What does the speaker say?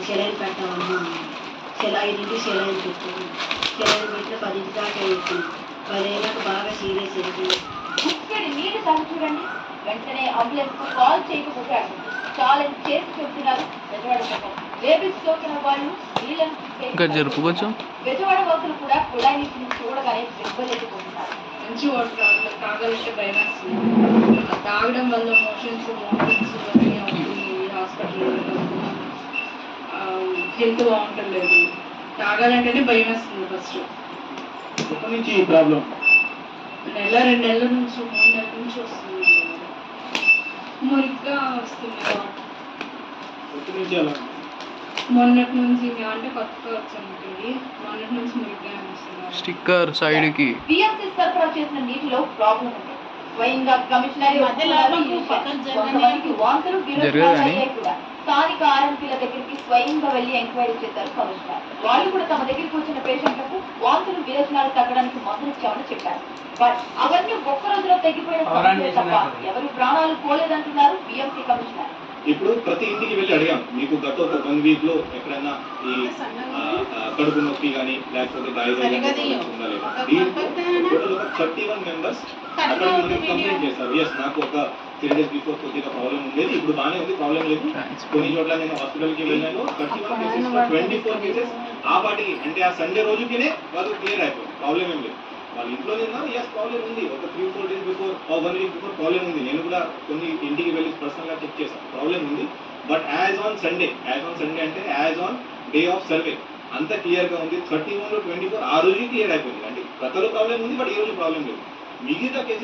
Saline పెట్టామమ్మా, 5కి saline పెట్టాము. Saline పెట్టిన 10 దాకా అయిపోయింది. 10 అయినాక బాగా సీరియస్ అయిపోయింది. ఇక్కడ మీరు తను చూడండి, వెంటనే అంబులెన్స్ కు కాల్ చేయకపోతే చాలా చేసి చెప్తున్నారు బెజవాడ బేబీస్ సోకిన వాళ్ళు నీళ్ళను జరుపుకోవచ్చు. బెజవాడ వాసులు కూడా కుళాయిని చూడగానే బెబ్బలెత్తుకుంటున్నారు. మంచి వాటర్ తాగాలంటే భయం వేస్తుంది. తాగడం వల్ల మోషన్స్ అని అవుతుంది. Hospital health బాగుంటలేదు. తాగాలంటేనే భయం వేస్తుంది. ఫస్ట్ ఎప్పటి నుంచి ఈ ప్రాబ్లం? నెల 2 నెలల నుంచి 3 నెలల నుంచి వస్తుంది. మురిగ్గా వస్తుంది వాటర్. ఎప్పటి నుంచి అలా? మొన్నటి నుంచి అంటే కొత్తగా వచ్చింది. మొన్నటి నుంచి మురిగ్గా వస్తుంది. స్టిక్కర్ సైడ్ కి బిఎంసీ సరఫరా చేసిన నీటిలో ప్రాబ్లం ఉంది. స్వయంగా కమిషనర్ వాంతులు కూడా స్థానిక ఆర్ఎంపీల దగ్గరికి స్వయంగా వెళ్లి ఎంక్వైరీ చేశారు కమిషనర్. వాళ్ళు కూడా తమ దగ్గరికి వచ్చిన పేషెంట్లకు వాంతులు విరేచనాలు తగ్గడానికి మందులు ఇచ్చామని చెప్పారు. బట్ అవన్నీ ఒక్క రోజులో తగ్గిపోయిన సమస్య తప్ప ఎవరి ప్రాణాలు పోలేదంటున్నారు బిఎంసీ కమిషనర్. ఇప్పుడు ప్రతి ఇంటికి వెళ్ళి అడిగాం, మీకు గత ఒక 1 వీక్ లో ఎక్కడైనా ఈ కడుపు నొప్పి కానీ లేకపోతే డయాబెటిస్ ఉందా లేదా? 31 మెంబర్స్ అక్కడ కంప్లైంట్ చేశారు. ఎస్, నాకు ఒక 3 days బిఫోర్ కొద్దిగా ప్రాబ్లం ఉండేది, ఇప్పుడు బాగానే ఉంది, ప్రాబ్లం లేదు. కొన్ని చోట్ల నేను హాస్పిటల్కి వెళ్ళాను. 31 కేసెస్ 24 కేసెస్ ఆ పాటికి అంటే ఆ సండే రోజుకినే వాళ్ళు క్లియర్ అయిపోయింది. ప్రాబ్లం ఏం లేదు. వాళ్ళ ఇంట్లో నిన్న ఎస్ ప్రాబ్లం ఉంది. ఒక 3-4 days before 1 week before problem ఉంది. నేను కూడా కొన్ని ఇంటికి వెళ్ళి పర్సనల్గా చెక్ చేశాను, ప్రాబ్లం ఉంది. బట్ యాజ్ ఆన్ సండే అంటే as on day of survey అంతా క్లియర్గా ఉంది. 31 to 24 ఆ రోజు క్లియర్ అయిపోయింది. అంటే గతంలో ప్రాబ్లం ఉంది, బట్ ఈ రోజు ప్రాబ్లం లేదు. మిగతా కేసెస్